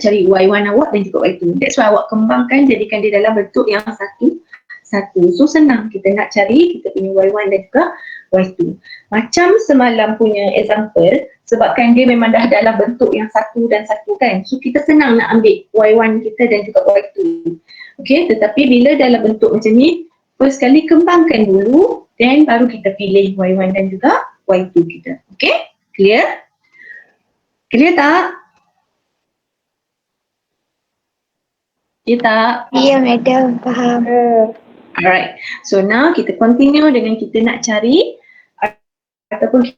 nak cari Y1 awak dan juga Y2. That's why awak kembangkan, jadikan dia dalam bentuk yang satu. So senang kita nak cari kita punya Y1 dan juga Y2. Macam semalam punya example, sebabkan dia memang dah dalam bentuk yang satu dan satu kan, so kita senang nak ambil Y1 kita dan juga Y2. Okay, tetapi bila dalam bentuk macam ni, first kali kembangkan dulu, then baru kita pilih Y1 dan juga Y2 kita. Okay, clear? Clear tak? Clear tak? Ya, madam, faham. Alright, so now kita continue dengan kita nak cari ataupun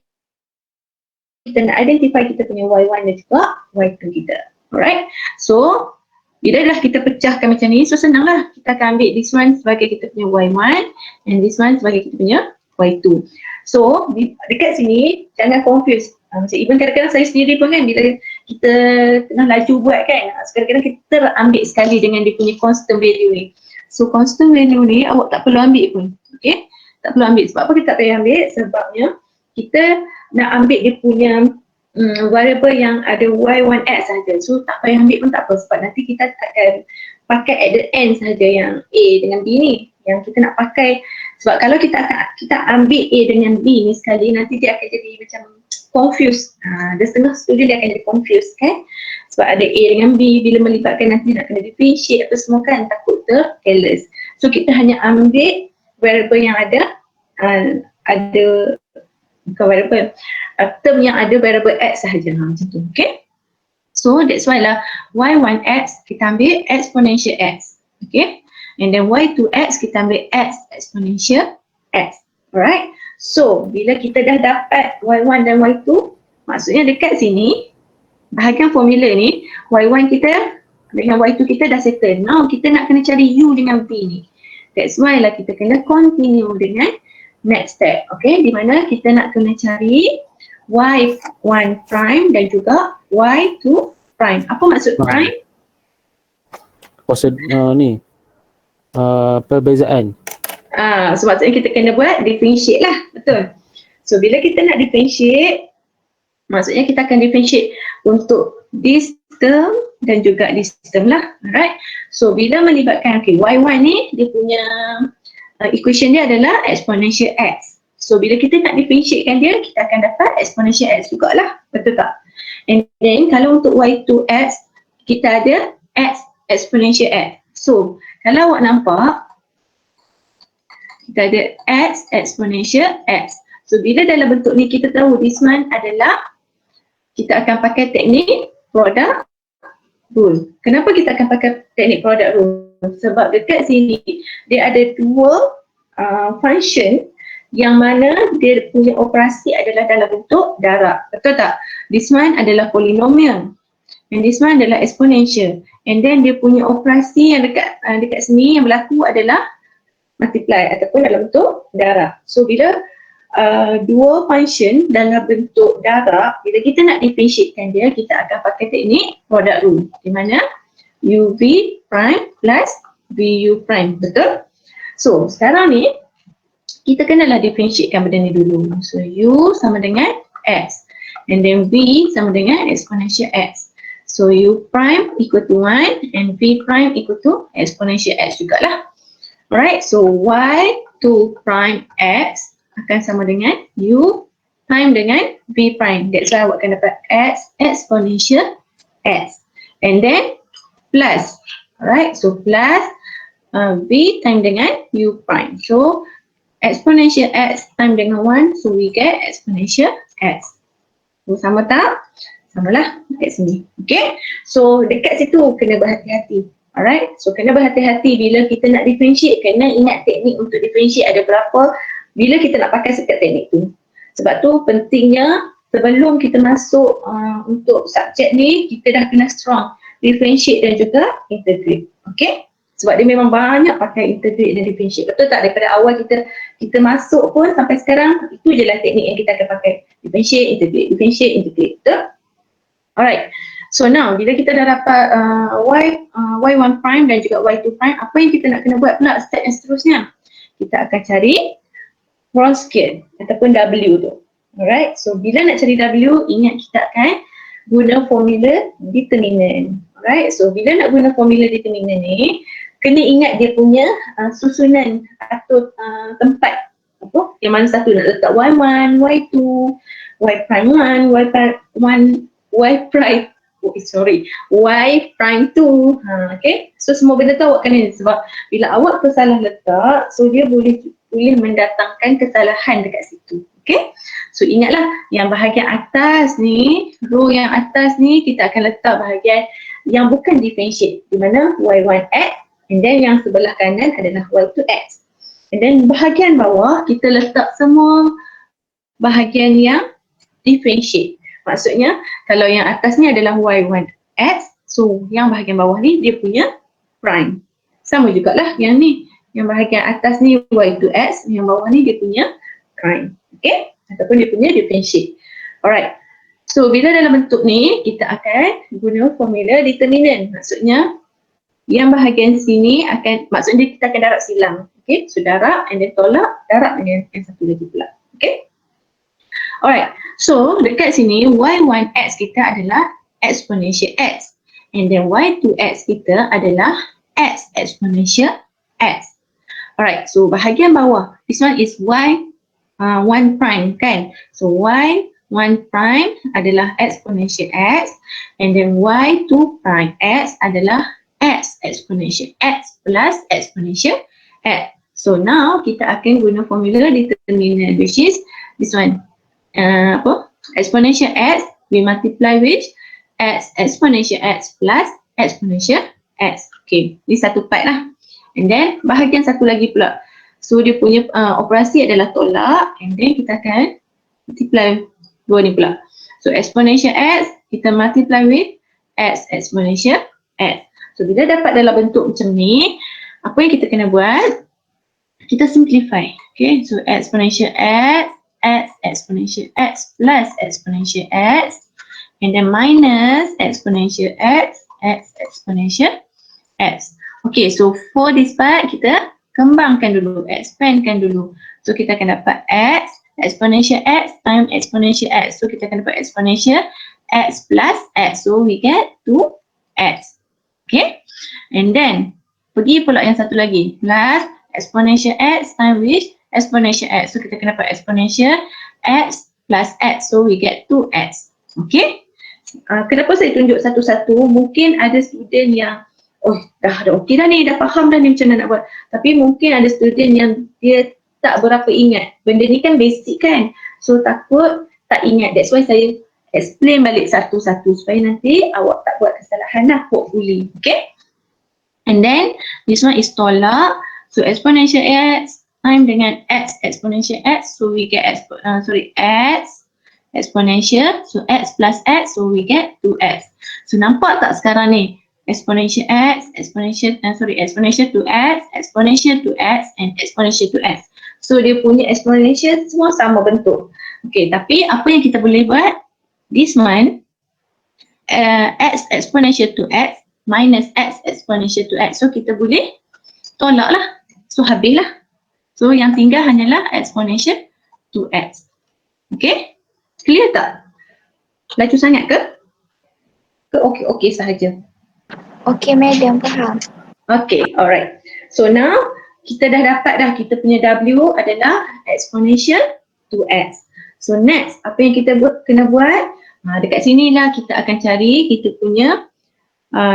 kita nak identify kita punya Y1 dan juga Y2 kita. Alright, so bila dah kita pecahkan macam ni, so senang lah. Kita akan ambil this one sebagai kita punya Y1 and this one sebagai kita punya Y2. So dekat sini jangan confuse. Macam even kadang-kadang saya sendiri pun kan, bila kita tengah laju buat kan, kadang-kadang kita ambil sekali dengan dia punya constant value ni. So constant value ni awak tak perlu ambil pun. Okay, tak perlu ambil. Sebab apa kita tak payah ambil? Sebabnya kita nak ambil dia punya variable yang ada Y1x saja. So tak payah ambil pun tak apa, sebab nanti kita akan pakai at the end saja yang A dengan B ni yang kita nak pakai. Sebab kalau kita ambil A dengan B ni sekali, nanti dia akan jadi macam confused. Dia setengah student dia akan jadi confused kan, sebab ada A dengan B, bila melibatkan nanti nak kena differentiate apa semua kan, takut careless. So kita hanya ambil variable yang ada bukan variable, term yang ada variable x sahaja, macam tu. Okay, so that's why lah Y1x kita ambil exponential x. Okay, and then Y2x kita ambil x exponential x. Alright, so bila kita dah dapat Y1 dan Y2, maksudnya dekat sini bahagian formula ni Y1 kita dengan Y2 kita dah settle. Now kita nak kena cari U dengan V ni. That's why lah kita kena continue dengan next step. Okay, di mana kita nak kena cari Y1 prime dan juga Y2 prime. Apa maksud prime? Maksud ni perbezaan. So maksudnya kita kena buat differentiate lah, betul. So bila kita nak differentiate, maksudnya kita akan differentiate untuk this term dan juga this term lah. Alright, so bila melibatkan Y1 ni, dia punya equation dia adalah exponential x. So bila kita nak differentiatekan dia, kita akan dapat exponential x jugalah, betul tak? And then kalau untuk Y2x, kita ada x exponential x. So kalau awak nampak, kita ada x exponential x. So bila dalam bentuk ni kita tahu this one adalah, kita akan pakai teknik product rule. Kenapa kita akan pakai teknik product rule? Sebab dekat sini dia ada dua function yang mana dia punya operasi adalah dalam bentuk darab, betul tak? This one adalah polynomial and this one adalah exponential, and then dia punya operasi yang dekat sini yang berlaku adalah multiply ataupun dalam bentuk darab. So bila dua function dalam bentuk darab, bila kita nak differentiatekan dia, kita akan pakai teknik product rule, di mana UV prime plus VU prime, betul? So sekarang ni kita kenalah differentiatekan benda ni dulu. So U sama dengan X and then V sama dengan exponential X. So U prime equal to 1 and V prime equal to exponential X jugalah. Alright, so Y2 prime X akan sama dengan U prime dengan V prime. That's why awak akan dapat X exponential X and then plus. Alright, so plus V time dengan U prime. So exponential X time dengan 1, so we get exponential X. So sama tak? Samalah dekat sini. Okay, so dekat situ kena berhati-hati. Alright, so kena berhati-hati bila kita nak differentiate. Kena ingat teknik untuk differentiate ada berapa bila kita nak pakai setiap teknik tu. Sebab tu pentingnya sebelum kita masuk untuk subjek ni, kita dah kena strong differentiate dan juga integrate. Okay, sebab dia memang banyak pakai integrate dan differentiate, betul tak? Daripada awal kita masuk pun sampai sekarang, itu je lah teknik yang kita akan pakai. Differentiate, integrate, betul? Alright, so now bila kita dah dapat Y1 prime dan juga Y2 prime, apa yang kita nak kena buat pula step yang seterusnya? Kita akan cari Wronskian ataupun W tu. Alright, so bila nak cari W, ingat kita akan guna formula determinant. Alright, so bila nak guna formula determinant ni, kena ingat dia punya susunan atau tempat apa yang mana satu nak letak y1, y2, y prime 1, y prime 1, y prime y prime 2. Okay, so semua benda tu awak kena, sebab bila awak tersalah letak, so dia boleh mendatangkan kesalahan dekat situ. Okay, so ingatlah yang bahagian atas ni, row yang atas ni, kita akan letak bahagian yang bukan differentiate, di mana y1x, and then yang sebelah kanan adalah y2x. And then bahagian bawah kita letak semua bahagian yang differentiate. Maksudnya kalau yang atas ni adalah y1x, so yang bahagian bawah ni dia punya prime. Sama jugalah yang ni, yang bahagian atas ni y2x, yang bawah ni dia punya prime. Okay, ataupun dia punya differentiate. Alright, so bila dalam bentuk ni kita akan guna formula determinant. Maksudnya yang bahagian sini akan, maksudnya kita akan darab silang. Okay, so darab and then tolak, darab dengan yang satu lagi pula. Okay, alright, so dekat sini y1x kita adalah exponential x, and then y2x kita adalah x exponential x. Alright, so bahagian bawah, this one is y1 prime kan, so y1 prime adalah exponential x, and then y2 prime x adalah x exponential x plus exponential x. So now kita akan guna formula determinant, which is this one, exponential x we multiply with x exponential x plus exponential x. Okay, ni satu part lah. And then bahagian satu lagi pula, so dia punya operasi adalah tolak, and then kita akan multiply dua ni pula. So exponential x kita multiply with x exponential x. So bila dapat dalam bentuk macam ni, apa yang kita kena buat? Kita simplify. Okay, so exponential x, x exponential x plus exponential x, and then minus exponential x, x exponential x. Okay, so for this part kita kembangkan dulu, expandkan dulu. So kita akan dapat x exponential x times exponential x. So kita akan dapat exponential x plus x. So we get 2x. Okay, and then pergi pula yang satu lagi, plus exponential x times with exponential x. So kita akan dapat exponential x plus x. So we get 2x. Okay, kenapa saya tunjuk satu-satu? Mungkin ada student yang dah okey dah ni, dah faham dah ni macam mana nak buat. Tapi mungkin ada student yang dia tak berapa ingat. Benda ni kan basic kan, so takut tak ingat. That's why saya explain balik satu-satu supaya nanti awak tak buat kesalahan lah, hopefully. Okay, and then this one is tolak. So exponential x time dengan x exponential x, so we get x exponential, so x plus x, so we get 2x. So nampak tak sekarang ni, exponential x, exponential to x, exponential to x, and exponential to x. So dia punya exponential semua sama bentuk. Okay, tapi apa yang kita boleh buat? This one, x exponential to x minus x exponential to x. So kita boleh tolak lah. So habislah. So yang tinggal hanyalah exponential to x. Okay, clear tak? Laju sangat ke? Ke okey sahaja? Okey, madam, faham. Okay, alright. So now kita dah dapat dah kita punya W adalah exponential to x. So next, apa yang kita kena buat? Dekat sini lah kita akan cari kita punya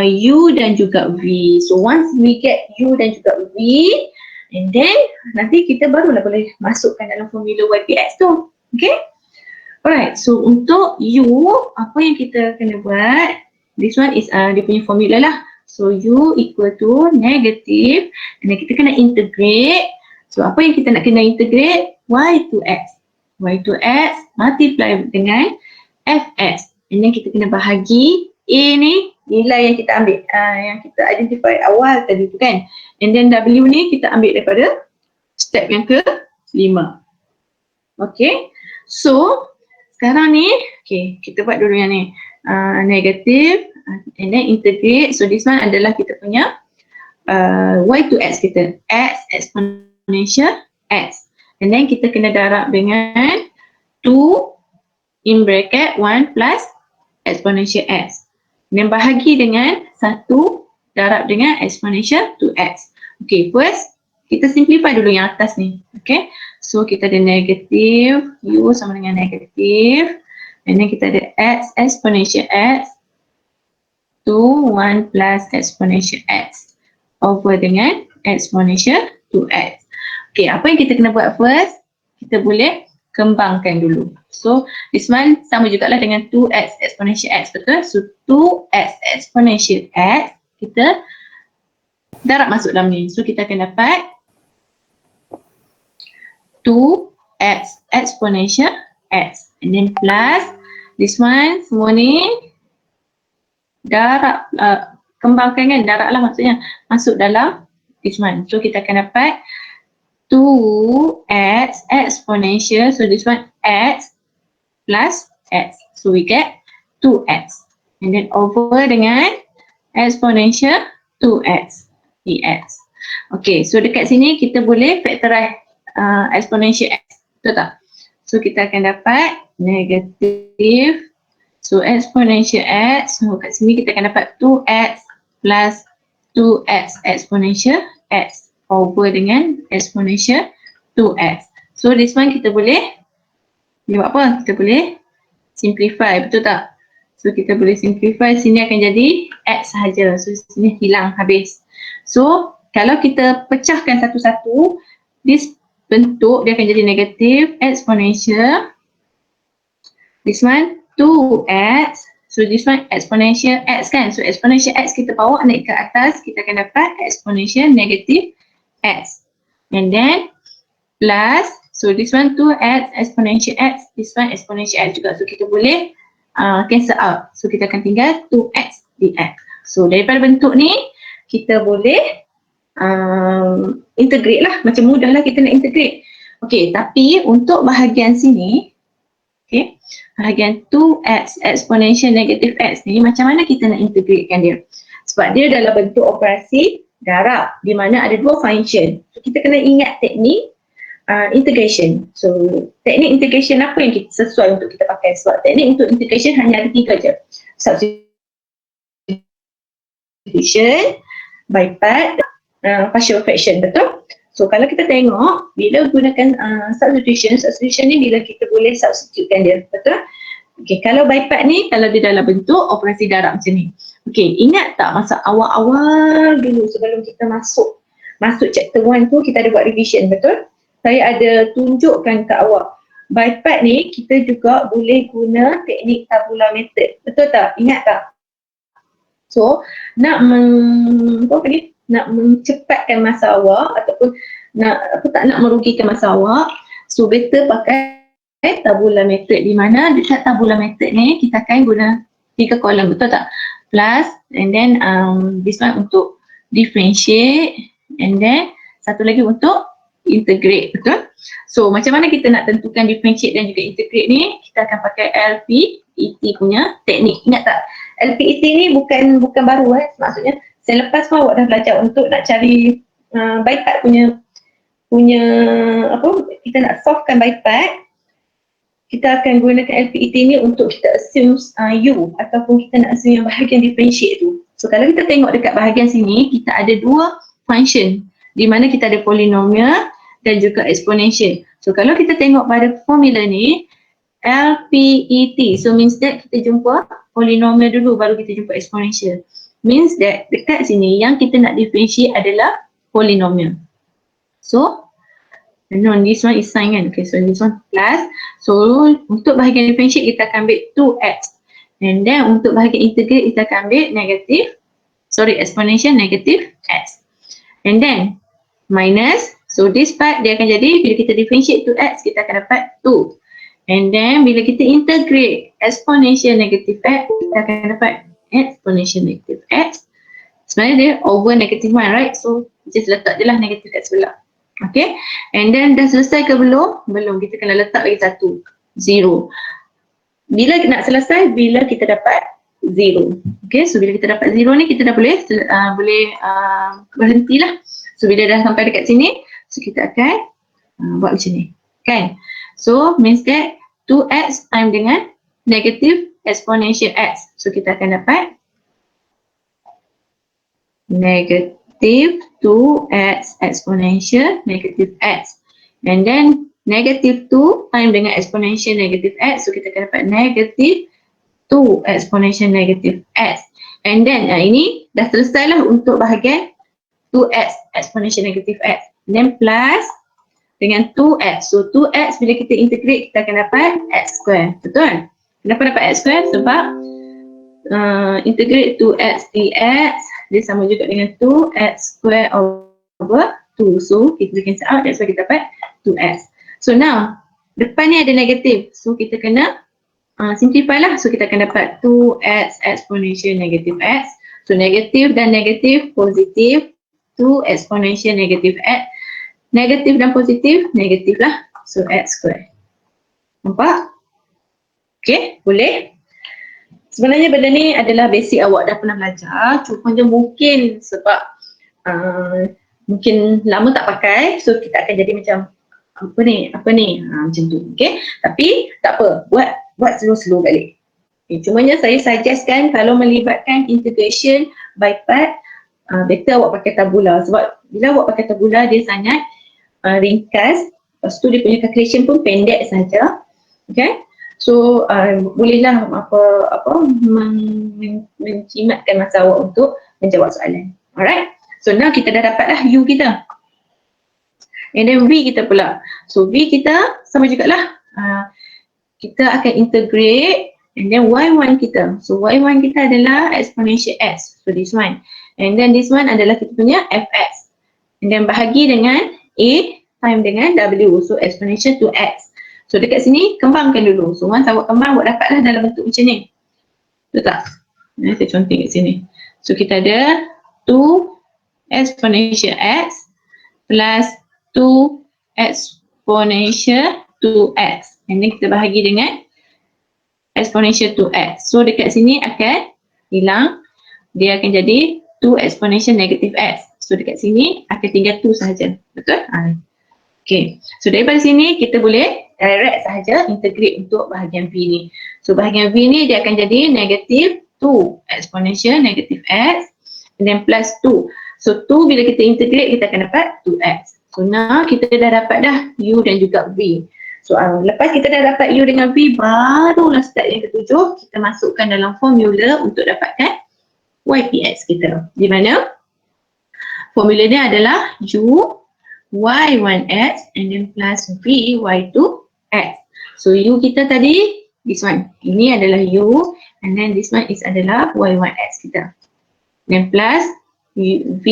U dan juga V. So once we get U dan juga V, and then nanti kita barulah boleh masukkan dalam formula YPX tu. Okay? Alright, so untuk U, apa yang kita kena buat? This one is dia punya formula lah. So U equal to negative, and then kita kena integrate. So apa yang kita nak kena integrate? Y to X. Y to X multiply dengan Fx. And then kita kena bahagi A ni, nilai yang kita ambil, yang kita identify awal tadi tu kan. And then W ni kita ambil daripada step yang ke-5. Okay, so sekarang ni, okay, kita buat dulu yang ni. Negative, and then integrate. So this one adalah kita punya Y to X kita, X exponential X. And then kita kena darab dengan 2 in bracket 1 plus exponential X. Dan bahagi dengan 1 darab dengan exponential 2x. Okay, first kita simplify dulu yang atas ni. Okay, so kita ada negatif u sama dengan negatif, and then kita ada x exponential x to 1 plus exponential x over dengan exponential 2x. Okay, apa yang kita kena buat first? Kita boleh kembangkan dulu. So this one sama jugalah dengan 2x exponential x, betul? So 2x exponential x kita darab masuk dalam ni. So kita akan dapat 2x exponential x, and then plus this one semua ni darab, kembangkan kan, darab lah maksudnya, masuk dalam this one. So kita akan dapat 2x exponential, so this one x plus x, so we get 2x, and then over dengan exponential 2x dx. Okay, so dekat sini kita boleh factorize exponential x, betul tak? So kita akan dapat negatif, so exponential x, so kat sini kita akan dapat 2x plus 2x exponential x over dengan exponential 2x. So this one kita boleh buat apa? Kita boleh simplify, betul tak? So kita boleh simplify, sini akan jadi x sahaja, so sini hilang habis. So kalau kita pecahkan satu-satu, this bentuk dia akan jadi negatif exponential, this one 2x, so this one exponential x kan, so exponential x kita bawa naik ke atas, kita akan dapat exponential negatif x, and then plus, so this one 2x exponential x, this one exponential x juga, so kita boleh cancel out, so kita akan tinggal 2x dx. So daripada bentuk ni kita boleh integrate lah, macam mudah lah kita nak integrate. Okay, tapi untuk bahagian sini, okay, bahagian 2x exponential negative x ni, macam mana kita nak integratekan dia? Sebab dia dalam bentuk operasi darab, di mana ada dua function. So, kita kena ingat teknik integration. So teknik integration apa yang kita sesuai untuk kita pakai? Sebab teknik untuk integration hanya ada 3 je. Substitution, by part, partial fraction, betul? So kalau kita tengok, bila gunakan substitution ni bila kita boleh substitutekan dia, betul? Okay, kalau by part ni, kalau dia dalam bentuk operasi darab macam ni. Okay, ingat tak masa awal-awal dulu sebelum kita masuk chapter 1 tu kita ada buat revision, betul? Saya ada tunjukkan ke awak. By part ni kita juga boleh guna teknik tabula method, betul tak? Ingat tak? So nak mencepatkan masa awak ataupun nak merugikan masa awak, so better pakai tabula method, di mana dekat tabula method ni kita akan guna 3 kolom, betul tak? Plus, and then this one untuk differentiate, and then satu lagi untuk integrate, betul? So macam mana kita nak tentukan differentiate dan juga integrate ni? Kita akan pakai LPET punya teknik. Ingat tak? LPET ni bukan baru maksudnya selepas pun awak dah belajar untuk nak cari by part punya apa, kita nak solvekan by part, kita akan gunakan LPET ni untuk kita assume U ataupun kita nak assume yang bahagian differentiate tu. So kalau kita tengok dekat bahagian sini, kita ada 2 function di mana kita ada polynomial dan juga exponential. So kalau kita tengok pada formula ni, LPET, so means that kita jumpa polynomial dulu baru kita jumpa exponential. Means that dekat sini yang kita nak differentiate adalah polynomial. So this one is sign kan, okay, so this one plus. So untuk bahagian differentiate kita akan ambil 2x, and then untuk bahagian integrate kita akan ambil exponential negative x, and then minus. So this part dia akan jadi bila kita differentiate 2x kita akan dapat 2, and then bila kita integrate exponential negative x kita akan dapat exponential negative x. Sebenarnya dia over negative 1, right? So just letak je lah negative kat sebelah. Okay, and then dah selesai ke belum? Belum, kita kena letak lagi 1, 0. Bila nak selesai? Bila kita dapat 0. Okay, so bila kita dapat 0 ni kita dah boleh berhenti lah. So bila dah sampai dekat sini, so kita akan buat macam ni, kan? So means that 2x time dengan negative exponential x. So kita akan dapat negative 2x exponential negative x. And then negative 2 time dengan exponential negative x. So kita akan dapat negative 2 exponential negative x. And then ini dah selesai lah untuk bahagian 2x exponential negative x. And then plus dengan 2x. So 2x bila kita integrate kita akan dapat x square. Betul? Kenapa dapat x square? Sebab integrate 2x dx dia sama juga dengan 2x square over 2. So kita cancel out, that's why kita dapat 2x. So now depan ni ada negatif. So kita kena simplify lah. So kita akan dapat 2x exponential negative x. So negatif dan negatif positif, 2 exponential negative x. Negatif dan positif, negatif lah. So x square. Nampak? Okay, boleh? Sebenarnya benda ni adalah basic awak dah pernah belajar. Cuma je mungkin sebab mungkin lama tak pakai. So kita akan jadi macam apa ni, macam tu. Okay, tapi tak apa. Buat slow-slow balik. Okay, cumanya saya suggestkan kalau melibatkan integration by part, better awak pakai tabula. Sebab bila awak pakai tabula dia sangat ringkas, lepas tu dia punya calculation pun pendek saja. Okay, so bolehlah mencimatkan masa awak untuk menjawab soalan. Alright, so now kita dah dapatlah U kita, and then V kita pula. So V kita sama jugalah, kita akan integrate, and then Y1 kita. So Y1 kita adalah exponential x. So this one, and then this one adalah kita punya fx, and then bahagi dengan A time dengan W. So exponential 2x. So dekat sini kembangkan dulu. So once awak kembang, awak dapatlah dalam bentuk macam ni. Betul tak? Saya contoh kat sini. So kita ada 2 exponential x plus 2 exponential 2x. And then kita bahagi dengan exponential 2x. So dekat sini akan hilang. Dia akan jadi 2 exponential negative x. So dekat sini akan tinggal 2 sahaja. Betul? Okay. So daripada sini kita boleh direct sahaja integrate untuk bahagian V ni. So bahagian V ni dia akan jadi negative 2 exponential negative x and then plus 2. So 2 bila kita integrate kita akan dapat 2x. So now kita dah dapat dah U dan juga V. So lepas kita dah dapat U dengan V, barulah step yang ketujuh kita masukkan dalam formula untuk dapatkan YPX kita. Di mana formula dia adalah U Y1x and then plus V Y2x. So U kita tadi this one. Ini adalah U and then this one is adalah Y1x kita. Then plus V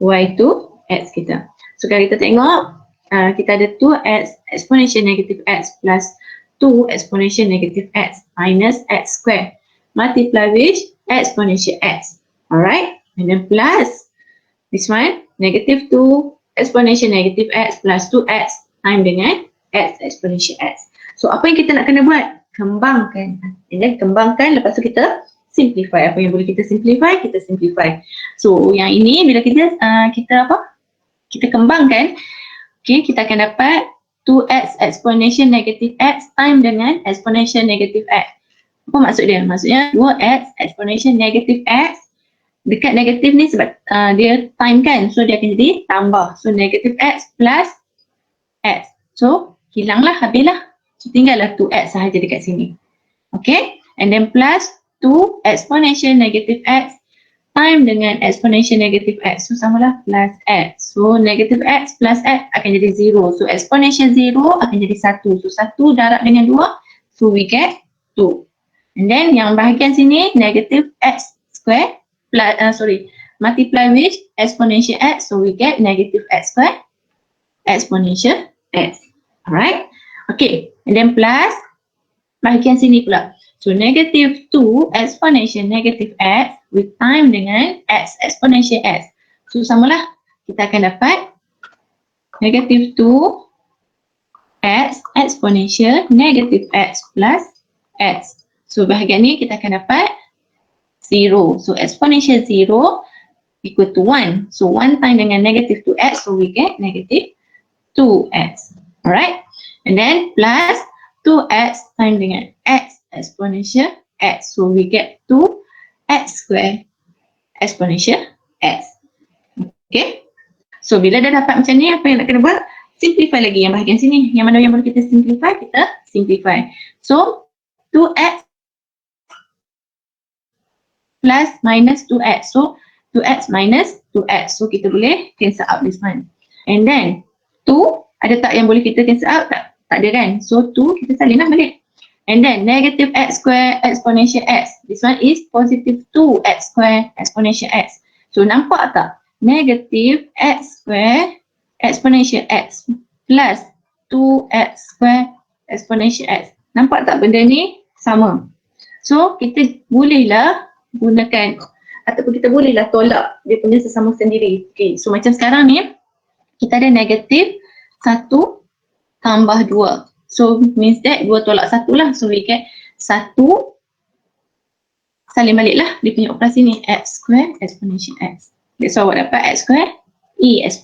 Y2x kita. So kalau kita tengok kita ada 2x exponential negative x plus 2 exponential negative x minus x square multiply with exponential x. Alright, and then plus this one negative 2 exponential negative x plus 2x time dengan x exponential x. So apa yang kita nak kena buat? Kembangkan. And then kembangkan, lepas tu kita simplify. Apa yang boleh kita simplify, kita simplify. So yang ini bila kita kita kembangkan, okay, kita akan dapat 2x exponential negative x time dengan exponential negative x. Apa maksud dia? Maksudnya 2x exponential negative x dekat negatif ni sebab dia time kan, so dia akan jadi tambah. So negative x plus x. So hilanglah, habislah. So tinggallah 2x sahaja dekat sini. Okay, and then plus 2 exponential negative x time dengan exponential negative x. So samalah plus x. So negative x plus x akan jadi 0. So exponential 0 akan jadi 1. So 1 darab dengan 2. So we get 2. And then yang bahagian sini negative x square plus, multiply with exponential x. So we get negative x square exponential x. Alright. Okay. And then plus bahagian sini pula. So negative 2 exponential negative x with time dengan x exponential x. So samalah, kita akan dapat negative 2 x exponential negative x plus x. So bahagian ni kita akan dapat 0. So exponential 0 equal to 1. So 1 time dengan negative 2x, so we get negative 2x. Alright. And then plus 2x time dengan x exponential x. So we get 2x square exponential x. Okay. So bila dah dapat macam ni, apa yang nak kena buat? Simplify lagi yang bahagian sini. Yang mana yang boleh kita simplify, kita simplify. So 2x plus minus 2x. So 2x minus 2x. So kita boleh cancel out this one. And then 2, ada tak yang boleh kita cancel out? Tak ada kan? So 2 kita salin lah balik. And then negative x square exponential x. This one is positive 2x square exponential x. So nampak tak? Negative x square exponential x plus 2x square exponential x. Nampak tak benda ni sama? So kita bolehlah gunakan ataupun kita bolehlah tolak dia punya sesama sendiri. Okay, so macam sekarang ni kita ada negatif 1 tambah 2. So means that 2 tolak 1 lah. So we get 1 salin balik lah dia punya operasi ni, x square exponential x. That's why what dapat x square x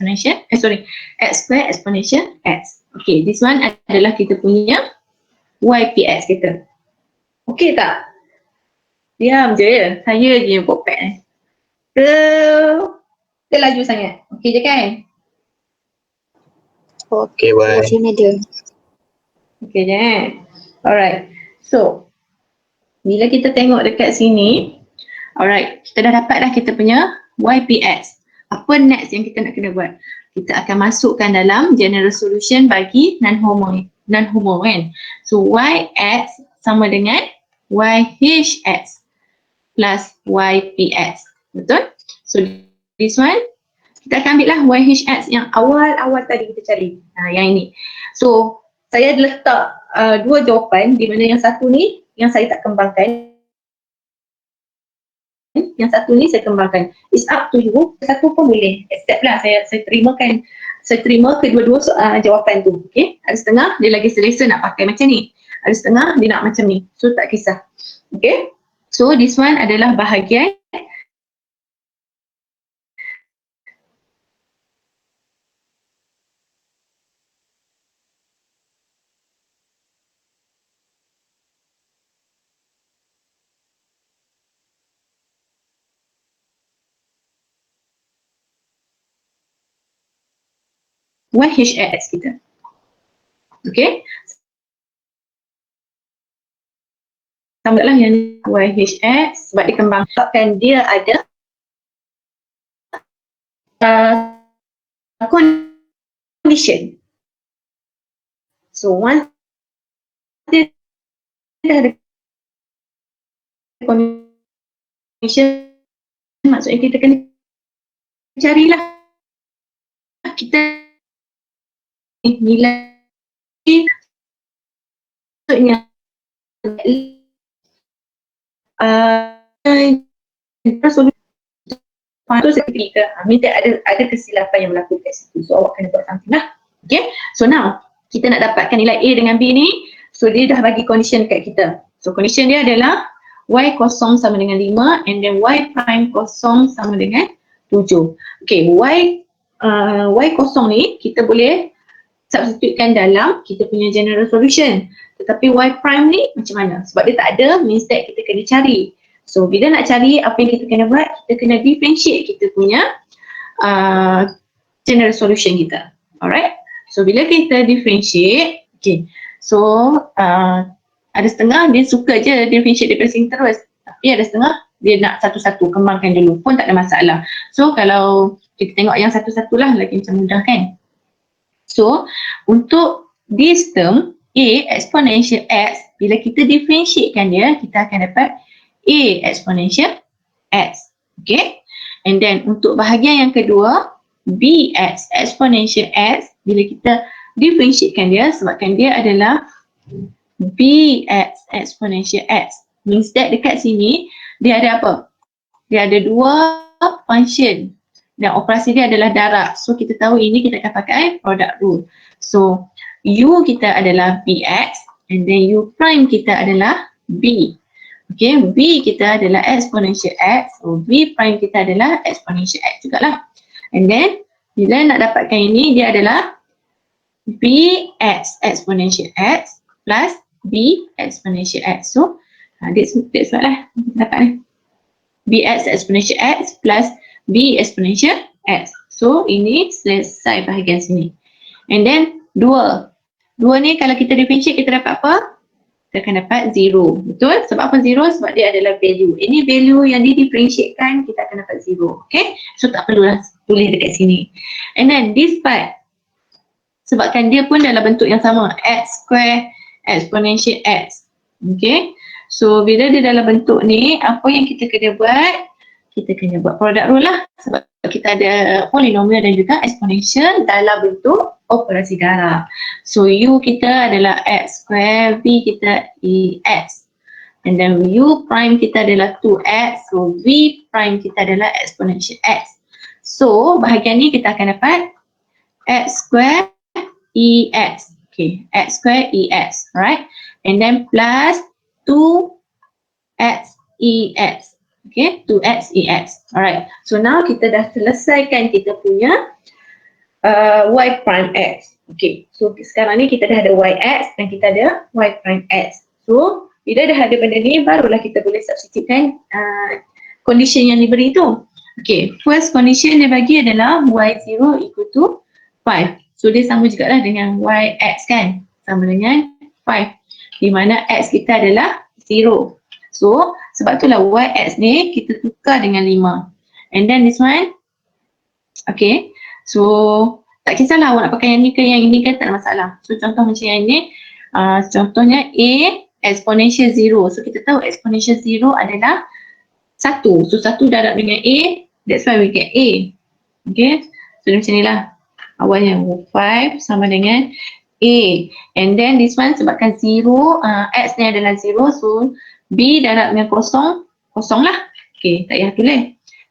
square exponential x. Okay, this one adalah kita punya ypx kita. Okay tak? Diam je ya, saya je yang buat pad ke laju sangat. Okay je kan? Okay, bye. Terima kasih, Okay je kan? Alright, so bila kita tengok dekat sini, alright, kita dah dapat dah kita punya ypx. Apa next yang kita nak kena buat? Kita akan masukkan dalam general solution bagi non-homo kan? So yx sama dengan yhx plus ypx. Betul? So this one kita akan ambil lah yhx yang awal-awal tadi kita cari. Yang ini. So saya letak dua jawapan di mana yang satu ni yang saya tak kembangkan. Yang satu ni saya kembangkan. It's up to you. Satu pun boleh. Accept lah. Saya terima kedua-dua jawapan tu. Okay. Ada setengah dia lagi selesa nak pakai macam ni. Ada setengah dia nak macam ni. So tak kisah. Okay. So this one adalah bahagian yhx kita. Okay. Tambah lah yang yhx sebab dikembangkan dia ada condition. So once dia dah ada condition, maksudnya kita kena carilah kita nilai maksudnya minta ada kesilapan yang berlaku kat situ. So awak kena buat something lah. Okay. So now kita nak dapatkan nilai A dengan B ni. So dia dah bagi condition kat kita. So condition dia adalah y kosong sama dengan 5 and then y prime kosong sama dengan 7. Okay, y kosong ni kita boleh substitutekan dalam kita punya general solution. Tetapi y prime ni macam mana? Sebab dia tak ada, means that kita kena cari. So bila nak cari, apa yang kita kena buat? Kita kena differentiate kita punya general solution kita. Alright? So bila kita differentiate, okay. So ada setengah dia suka je differentiate daripada sini terus. Tapi ada setengah dia nak satu-satu kembangkan dulu pun tak ada masalah. So kalau kita tengok yang satu-satu lah lagi macam mudah kan? So, untuk this term, A exponential x, bila kita differentiatekan dia, kita akan dapat A exponential x. Okay? And then, untuk bahagian yang kedua, Bx exponential x, bila kita differentiatekan dia, sebabkan dia adalah Bx exponential x. Means that dekat sini, dia ada apa? Dia ada dua function. Dan operasi dia adalah darab. So kita tahu ini kita akan pakai product rule. So U kita adalah Bx and then U prime kita adalah B. Okay, B kita adalah exponential x. So B prime kita adalah exponential x jugalah. And then bila nak dapatkan ini dia adalah Bx exponential x plus B exponential x. So that's what lah kita dapat ni. bx exponential x plus b exponential x. So ini selesai bahagian sini. And then 2 ni kalau kita differentiate kita dapat apa? Kita akan dapat 0. Betul? Sebab apa 0? Sebab dia adalah value. Ini value yang di-differentiatekan, kita akan dapat 0. Okay? So tak perlulah tulis dekat sini. And then this part, sebabkan dia pun dalam bentuk yang sama, x square exponential x. Okay? So bila dia dalam bentuk ni, apa yang kita kena buat? Kita kena buat product rule lah. Sebab kita ada polinomial dan juga exponential dalam bentuk operasi darab. So u kita adalah x square, v kita x. And then u prime kita adalah 2x. So v prime kita adalah exponential x. So bahagian ni kita akan dapat x square ex. Okay, x square ex, right? And then plus 2x ex. Okay, 2x ex. Alright, so now kita dah selesaikan kita punya y prime x. Okay, so sekarang ni kita dah ada yx dan kita ada y prime x. So, bila dah ada benda ni, barulah kita boleh substitutekan condition yang diberi tu. Okay, first condition dia bagi adalah y0 equal to 5. So, dia sama juga lah dengan yx kan? Sama dengan 5. Di mana x kita adalah 0. So, sebab itulah yx ni kita tukar dengan 5. And then this one, okay. So, tak kisahlah awak nak pakai yang ni ke yang ini ke, tak ada masalah. So, contoh macam yang ini, contohnya A exponential 0. So, kita tahu exponential 0 adalah 1. So, 1 darab dengan A, that's why we get A. Okay, so macam ni lah. Awalnya 5 sama dengan A. And then this one sebabkan 0, X ni adalah 0, so B darab dengan kosong, kosong lah. Okay, tak payah tulis.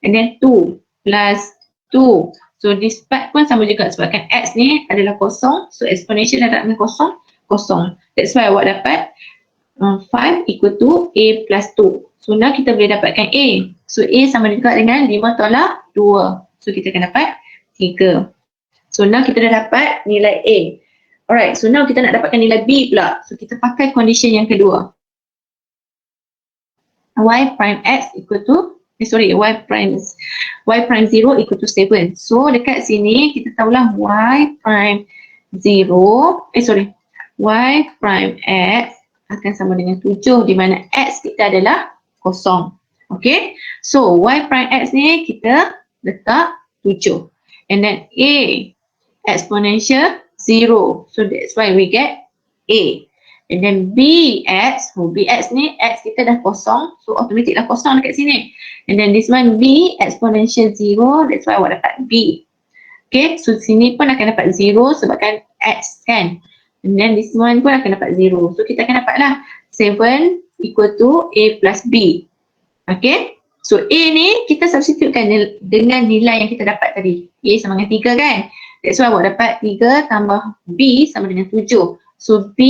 And then 2 plus 2. So this part pun sama juga sebabkan X ni adalah kosong. So exponential darab dengan kosong, kosong. That's why awak dapat 5 equal to A plus 2. So now kita boleh dapatkan A. So A sama juga dengan 5 tolak 2. So kita akan dapat 3. So now kita dah dapat nilai A. Alright, so now kita nak dapatkan nilai B pula. So kita pakai condition yang kedua. Y prime X equal to y prime 0 equal to 7. So dekat sini kita tahulah y prime 0, y prime X akan sama dengan 7 di mana X kita adalah kosong. Okay, so y prime X ni kita letak 7. And then A exponential 0. So that's why we get A. And then BX, BX ni X kita dah kosong, so automatic dah kosong dekat sini. And then this one B exponential 0, that's why awak dapat B. Okay, so sini pun akan dapat 0 sebabkan X kan. And then this one pun akan dapat 0. So kita akan dapatlah 7 equal to A plus B. Okay, so A ni kita substitutekan dengan nilai yang kita dapat tadi. A sama dengan 3 kan. That's why awak dapat 3 tambah B sama dengan 7. So B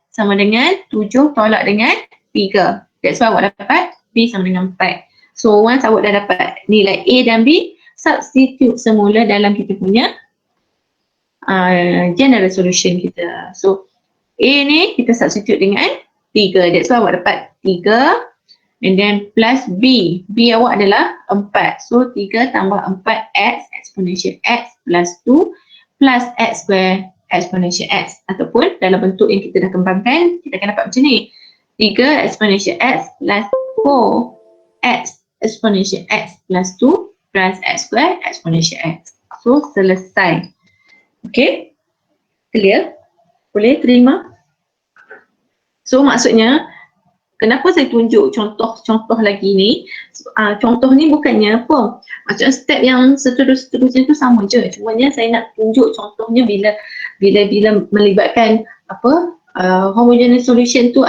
sama dengan 7 tolak dengan 3. That's why awak dapat B sama dengan 4. So once awak dah dapat nilai A dan B, substitute semula dalam kita punya general solution kita. So A ni kita substitute dengan 3. That's why awak dapat 3. And then plus B. B awak adalah 4. So 3 tambah 4X exponential X plus 2 plus X square exponential X. Ataupun dalam bentuk yang kita dah kembangkan, kita akan dapat macam ni. 3 exponential X plus 4X exponential X plus 2 plus X square exponential X. So selesai. Okay? Clear? Boleh terima? So maksudnya, kenapa saya tunjuk contoh-contoh lagi ni? Contoh ni bukannya apa? Macam step yang seterusnya tu sama je. Cumanya saya nak tunjuk contohnya bila melibatkan apa homogeneous solution tu